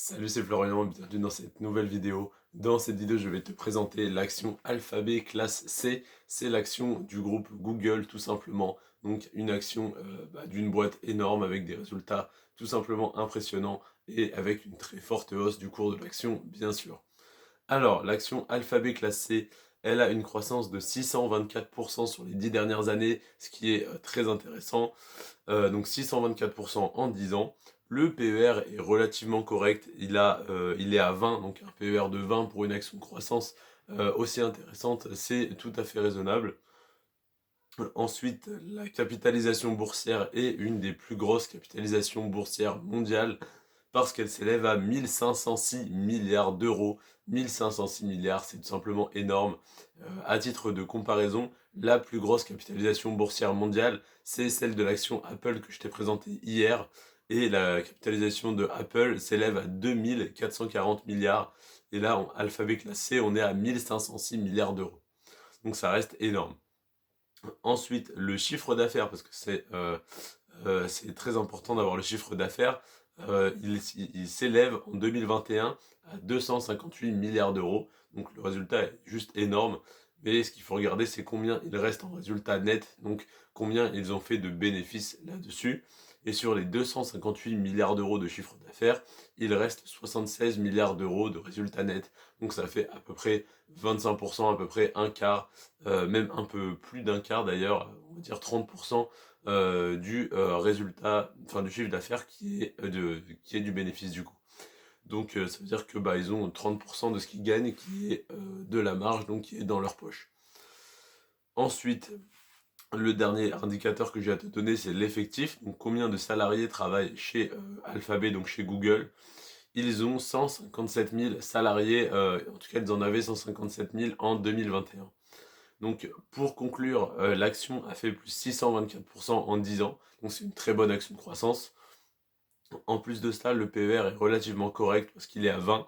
Salut, c'est Florian, bienvenue dans cette nouvelle vidéo. Dans cette vidéo, je vais te présenter l'action Alphabet classe C. C'est l'action du groupe Google, tout simplement. Donc une action d'une boîte énorme avec des résultats tout simplement impressionnants et avec une très forte hausse du cours de l'action, bien sûr. Alors, l'action Alphabet classe C, elle a une croissance de 624% sur les 10 dernières années, ce qui est très intéressant. Donc 624% en 10 ans. Le PER est relativement correct, il est à 20, donc un PER de 20 pour une action de croissance aussi intéressante, c'est tout à fait raisonnable. Ensuite, la capitalisation boursière est une des plus grosses capitalisations boursières mondiales parce qu'elle s'élève à 1506 milliards d'euros. 1506 milliards, c'est tout simplement énorme. À titre de comparaison, la plus grosse capitalisation boursière mondiale, c'est celle de l'action Apple que je t'ai présentée hier. Et la capitalisation de Apple s'élève à 2440 milliards. Et là, en alphabet classé, on est à 1506 milliards d'euros. Donc ça reste énorme. Ensuite, le chiffre d'affaires, parce que c'est très important d'avoir le chiffre d'affaires. Il s'élève en 2021 à 258 milliards d'euros. Donc le résultat est juste énorme. Mais ce qu'il faut regarder, c'est combien il reste en résultat net. Donc combien ils ont fait de bénéfices là-dessus. Et sur les 258 milliards d'euros de chiffre d'affaires, il reste 76 milliards d'euros de résultat net. Donc ça fait à peu près 25%, à peu près un quart, même un peu plus d'un quart d'ailleurs, on va dire 30% du résultat, enfin du chiffre d'affaires qui est du bénéfice du coup. Donc ça veut dire que ils ont 30% de ce qu'ils gagnent qui est de la marge, donc qui est dans leur poche. Ensuite, le dernier indicateur que j'ai à te donner, c'est l'effectif. Donc combien de salariés travaillent chez Alphabet, donc chez Google. Ils ont 157 000 salariés, en tout cas ils en avaient 157 000 en 2021. Donc pour conclure, l'action a fait plus 624% en 10 ans, donc c'est une très bonne action de croissance. En plus de cela, le PER est relativement correct parce qu'il est à 20.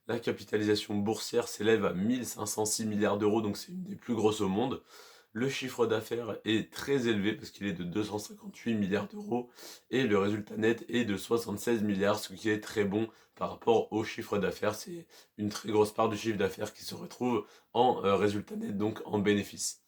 La capitalisation boursière s'élève à 1506 milliards d'euros, donc c'est une des plus grosses au monde. Le chiffre d'affaires est très élevé parce qu'il est de 258 milliards d'euros et le résultat net est de 76 milliards, ce qui est très bon par rapport au chiffre d'affaires. C'est une très grosse part du chiffre d'affaires qui se retrouve en résultat net, donc en bénéfice.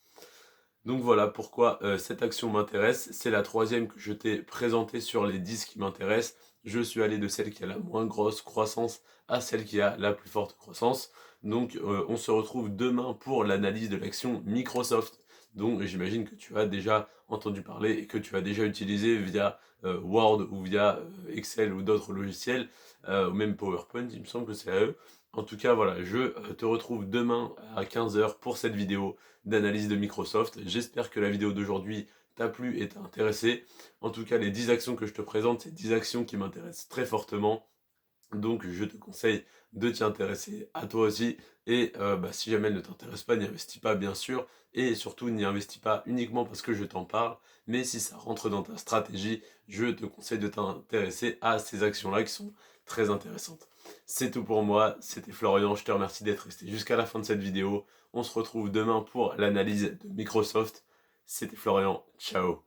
Donc voilà pourquoi cette action m'intéresse. C'est la troisième que je t'ai présentée sur les 10 qui m'intéressent. Je suis allé de celle qui a la moins grosse croissance à celle qui a la plus forte croissance. Donc on se retrouve demain pour l'analyse de l'action Microsoft. Donc j'imagine que tu as déjà entendu parler et que tu as déjà utilisé via Word ou via Excel ou d'autres logiciels, ou même PowerPoint, il me semble que c'est à eux. En tout cas, voilà, je te retrouve demain à 15 h pour cette vidéo d'analyse de Microsoft. J'espère que la vidéo d'aujourd'hui t'a plu et t'a intéressé. En tout cas, les 10 actions que je te présente, c'est 10 actions qui m'intéressent très fortement. Donc je te conseille de t'y intéresser à toi aussi. Et si jamais elle ne t'intéresse pas, n'y investis pas bien sûr. Et surtout n'y investis pas uniquement parce que je t'en parle. Mais si ça rentre dans ta stratégie, je te conseille de t'intéresser à ces actions-là qui sont très intéressantes. C'est tout pour moi, c'était Florian, je te remercie d'être resté jusqu'à la fin de cette vidéo. On se retrouve demain pour l'analyse de Microsoft. C'était Florian, ciao.